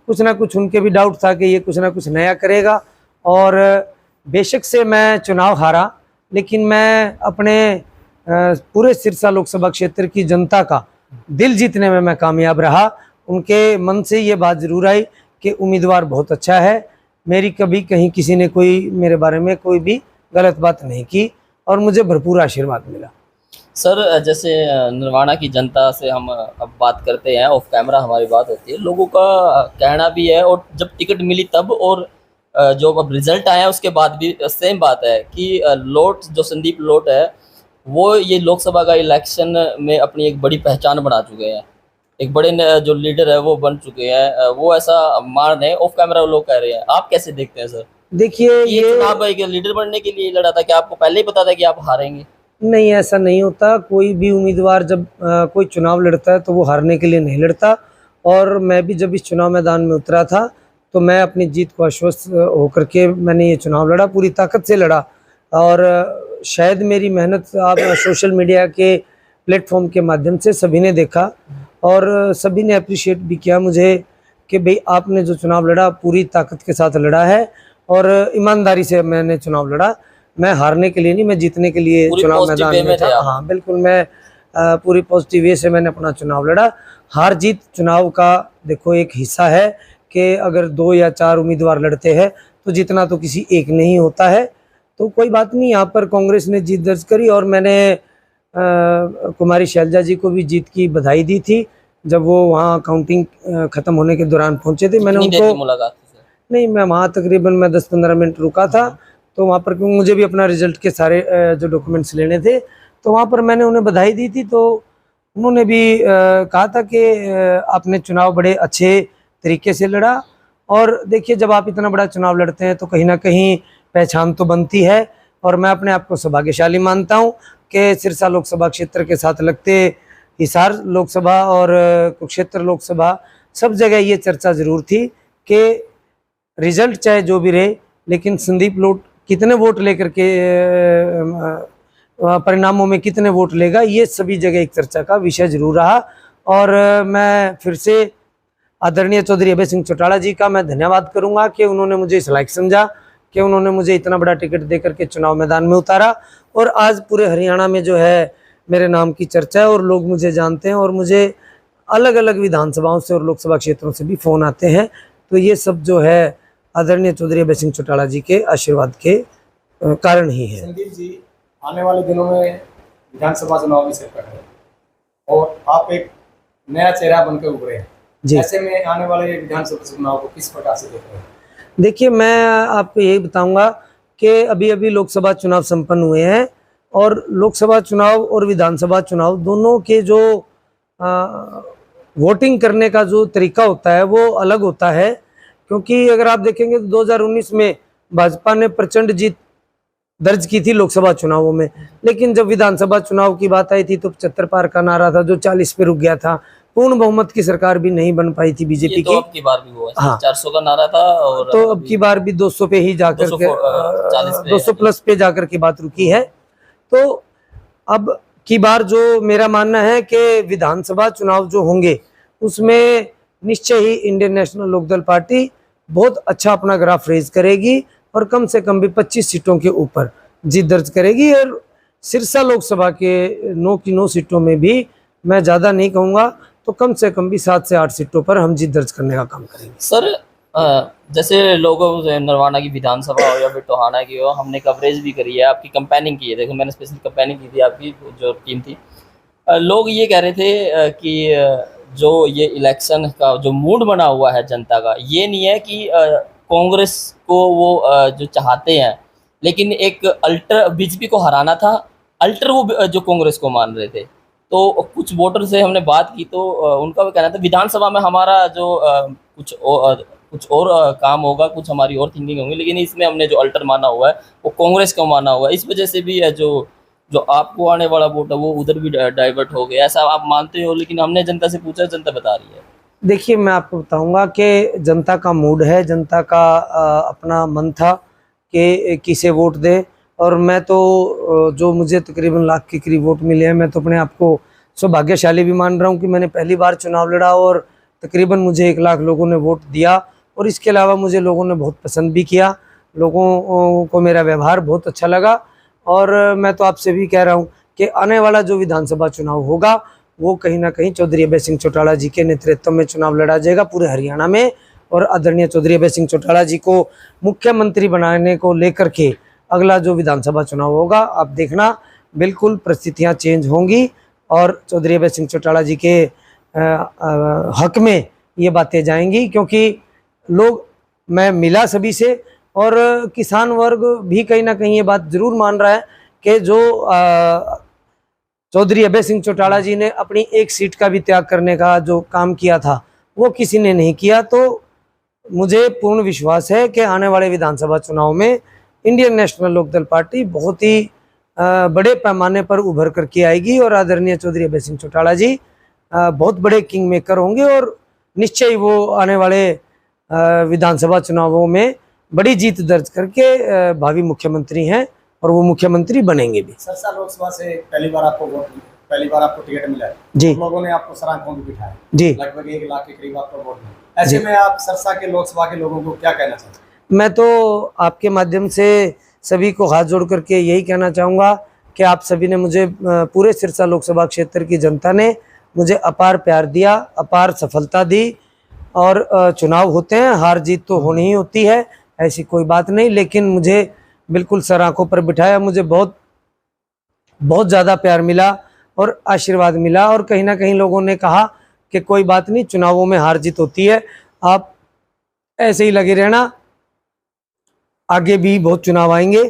कुछ ना कुछ उनके भी डाउट था कि ये कुछ ना कुछ नया करेगा। और बेशक से मैं चुनाव हारा, लेकिन मैं अपने पूरे सिरसा लोकसभा क्षेत्र की जनता का दिल जीतने में मैं कामयाब रहा। उनके मन से ये बात ज़रूर आई कि उम्मीदवार बहुत अच्छा है। मेरी कभी कहीं किसी ने कोई मेरे बारे में कोई भी गलत बात नहीं की और मुझे भरपूर आशीर्वाद मिला। सर जैसे निर्वाणा की जनता से हम अब बात करते हैं, ऑफ कैमरा हमारी बात होती है, लोगों का कहना भी है और जब टिकट मिली तब और जो अब रिजल्ट आया उसके बाद भी सेम बात है कि लोट जो संदीप लोट है वो ये लोकसभा का इलेक्शन में अपनी एक बड़ी पहचान बना चुके हैं, एक बड़े जो लीडर है वो बन चुके हैं, वो ऐसा मान रहे हैं, ऑफ कैमरा लोग कह रहे हैं। आप कैसे देखते हैं सर? देखिए ये चुनाव एक लीडर बनने के लिए लड़ा था कि आपको पहले ही पता था कि आप हारेंगे? नहीं, ऐसा नहीं होता। कोई भी उम्मीदवार जब कोई चुनाव लड़ता है तो वो हारने के लिए नहीं लड़ता। और मैं भी जब इस चुनाव मैदान में उतरा था तो मैं अपनी जीत को आश्वस्त होकर के मैंने ये चुनाव लड़ा, पूरी ताकत से लड़ा। और शायद मेरी मेहनत आप सोशल मीडिया के प्लेटफॉर्म के माध्यम से सभी ने देखा और सभी ने अप्रिशिएट भी किया मुझे कि भाई आपने जो चुनाव लड़ा पूरी ताकत के साथ लड़ा है और ईमानदारी से मैंने चुनाव लड़ा। मैं हारने के लिए नहीं, मैं जीतने के लिए चुनाव मैदान में था। हाँ बिल्कुल, मैं पूरी पॉजिटिव वे से मैंने अपना चुनाव लड़ा। हार जीत चुनाव का देखो एक हिस्सा है कि अगर 2 या 4 उम्मीदवार लड़ते हैं तो जीतना तो किसी एक नहीं होता है। तो कोई बात नहीं, यहाँ पर कांग्रेस ने जीत दर्ज करी और मैंने कुमारी शैलजा जी को भी जीत की बधाई दी थी जब वो वहाँ काउंटिंग ख़त्म होने के दौरान पहुँचे थे। मैंने उनको मुलाकात नहीं, मैं वहाँ तकरीबन मैं 10-15 मिनट रुका था, तो वहाँ पर क्योंकि मुझे भी अपना रिजल्ट के सारे जो डॉक्यूमेंट्स लेने थे, तो वहाँ पर मैंने उन्हें बधाई दी थी। तो उन्होंने भी कहा था कि आपने चुनाव बड़े अच्छे तरीके से लड़ा। और देखिए जब आप इतना बड़ा चुनाव लड़ते हैं तो कहीं ना कहीं पहचान तो बनती है और मैं अपने आप को सौभाग्यशाली मानता हूँ कि सिरसा लोकसभा क्षेत्र के साथ लगते हिसार लोकसभा और कुरुक्षेत्र लोकसभा सब जगह ये चर्चा ज़रूर थी कि रिजल्ट चाहे जो भी रहे, लेकिन संदीप लोट कितने वोट लेकर के परिणामों में कितने वोट लेगा, ये सभी जगह एक चर्चा का विषय जरूर रहा। और मैं फिर से आदरणीय चौधरी अभय सिंह चौटाला जी का मैं धन्यवाद करूंगा कि उन्होंने मुझे इस लायक समझा कि उन्होंने मुझे इतना बड़ा टिकट देकर के चुनाव मैदान में उतारा। और आज पूरे हरियाणा में जो है मेरे नाम की चर्चा है और लोग मुझे जानते हैं और मुझे अलग अलग विधानसभाओं से और लोकसभा क्षेत्रों से भी फ़ोन आते हैं। तो ये सब जो है आदरणीय चौधरी अभय सिंह चौटाला जी के आशीर्वाद के कारण ही है। संदीप जी, आने वाले दिनों में विधानसभा चुनाव भी सिर पर है और आप एक नया चेहरा बनकर उभरे हैं, ऐसे में आने वाले विधानसभा चुनाव को किस प्रकार से देख रहे हैं? देखिए मैं आपको यही बताऊंगा कि अभी अभी लोकसभा चुनाव संपन्न हुए हैं और लोकसभा चुनाव और विधानसभा चुनाव दोनों के जो वोटिंग करने का जो तरीका होता है वो अलग होता है। क्योंकि अगर आप देखेंगे तो 2019 में भाजपा ने प्रचंड जीत दर्ज की थी लोकसभा चुनावों में, लेकिन जब विधानसभा चुनाव की बात आई थी तो 75 पार का नारा था जो 40 पे रुक गया था। पूर्ण बहुमत की सरकार भी नहीं बन पाई थी बीजेपी की। अब की बार भी हुआ, हाँ 400 का नारा था और तो अब की बार भी 200 पे ही जाकर 200 प्लस पे जाकर की बात रुकी है। तो अब की बार जो मेरा मानना है कि विधानसभा चुनाव जो होंगे उसमें निश्चय ही इंडियन नेशनल लोकदल पार्टी बहुत अच्छा अपना ग्राफ रेज करेगी और कम से कम भी 25 सीटों के ऊपर जीत दर्ज करेगी। और सिरसा लोकसभा के 9 की 9 सीटों में भी मैं ज़्यादा नहीं कहूँगा तो कम से कम भी 7 से 8 सीटों पर हम जीत दर्ज करने का काम करेंगे। सर जैसे लोगों नरवाना की विधानसभा हो या फिर टोहाना की हो, हमने कवरेज भी करी है, आपकी कंपेनिंग की है। देखो मैंने स्पेशल कंपेनिंग की थी, आपकी जो टीम थी। लोग ये कह रहे थे कि जो ये इलेक्शन का जो मूड बना हुआ है जनता का, ये नहीं है कि कांग्रेस को वो जो चाहते हैं, लेकिन एक अल्टर बीजेपी को हराना था, अल्टर वो जो कांग्रेस को मान रहे थे। तो कुछ वोटर से हमने बात की तो उनका भी कहना था विधानसभा में हमारा जो कुछ और काम होगा, कुछ हमारी और थिंकिंग होंगी, लेकिन इसमें हमने जो अल्टर माना हुआ है वो कांग्रेस को माना हुआ है। इस वजह से भी जो आपको आने वाला वोट है वो उधर भी डाइवर्ट हो गया, ऐसा आप मानते हो? लेकिन हमने जनता से पूछा, जनता बता रही है। देखिए मैं आपको बताऊंगा कि जनता का मूड है, जनता का अपना मन था कि किसे वोट दे। और मैं तो जो मुझे तकरीबन लाख के करीब वोट मिले हैं, मैं तो अपने आप को सौभाग्यशाली भी मान रहा हूं कि मैंने पहली बार चुनाव लड़ा और तकरीबन मुझे 1 लाख लोगों ने वोट दिया और इसके अलावा मुझे लोगों ने बहुत पसंद भी किया। लोगों को मेरा व्यवहार बहुत अच्छा लगा और मैं तो आपसे भी कह रहा हूँ कि आने वाला जो विधानसभा चुनाव होगा वो कहीं ना कहीं चौधरी अभय सिंह चौटाला जी के नेतृत्व में चुनाव लड़ा जाएगा पूरे हरियाणा में। और आदरणीय चौधरी अभय सिंह चौटाला जी को मुख्यमंत्री बनाने को लेकर के अगला जो विधानसभा चुनाव होगा आप देखना बिल्कुल परिस्थितियां चेंज होंगी और चौधरी अभय सिंह चौटाला जी के हक में ये बातें जाएंगी, क्योंकि लोग, मैं मिला सभी से और किसान वर्ग भी कहीं ना कहीं ये बात जरूर मान रहा है कि जो चौधरी अभय सिंह चौटाला जी ने अपनी 1 सीट का भी त्याग करने का जो काम किया था वो किसी ने नहीं किया। तो मुझे पूर्ण विश्वास है कि आने वाले विधानसभा चुनाव में इंडियन नेशनल लोकदल पार्टी बहुत ही बड़े पैमाने पर उभर करके आएगी और आदरणीय चौधरी अभय सिंह चौटाला जी बहुत बड़े किंग मेकर होंगे और निश्चय ही वो आने वाले विधानसभा चुनावों में बड़ी जीत दर्ज करके भावी मुख्यमंत्री हैं और वो मुख्यमंत्री बनेंगे भी। सरसा लोकसभा से पहली बार आपको टिकट मिला है जी। लोगों ने आपको सराखों में बिठाया जी, लगभग 1 लाख के करीब आपको वोट मिला। ऐसे में आप सरसा के लोकसभा के लोगों को क्या कहना चाहते हैं? मैं तो आपके माध्यम से सभी को हाथ जोड़ करके यही कहना चाहूँगा कि आप सभी ने मुझे, पूरे सिरसा लोकसभा क्षेत्र की जनता ने मुझे अपार प्यार दिया, अपार सफलता दी। और चुनाव होते हैं, हार जीत तो होनी ही होती है, ऐसी कोई बात नहीं, लेकिन मुझे बिल्कुल सर आंखों पर बिठाया। मुझे बहुत बहुत ज़्यादा प्यार मिला और आशीर्वाद मिला और कहीं ना कहीं लोगों ने कहा कि कोई बात नहीं, चुनावों में हार जीत होती है, आप ऐसे ही लगे रहना, आगे भी बहुत चुनाव आएंगे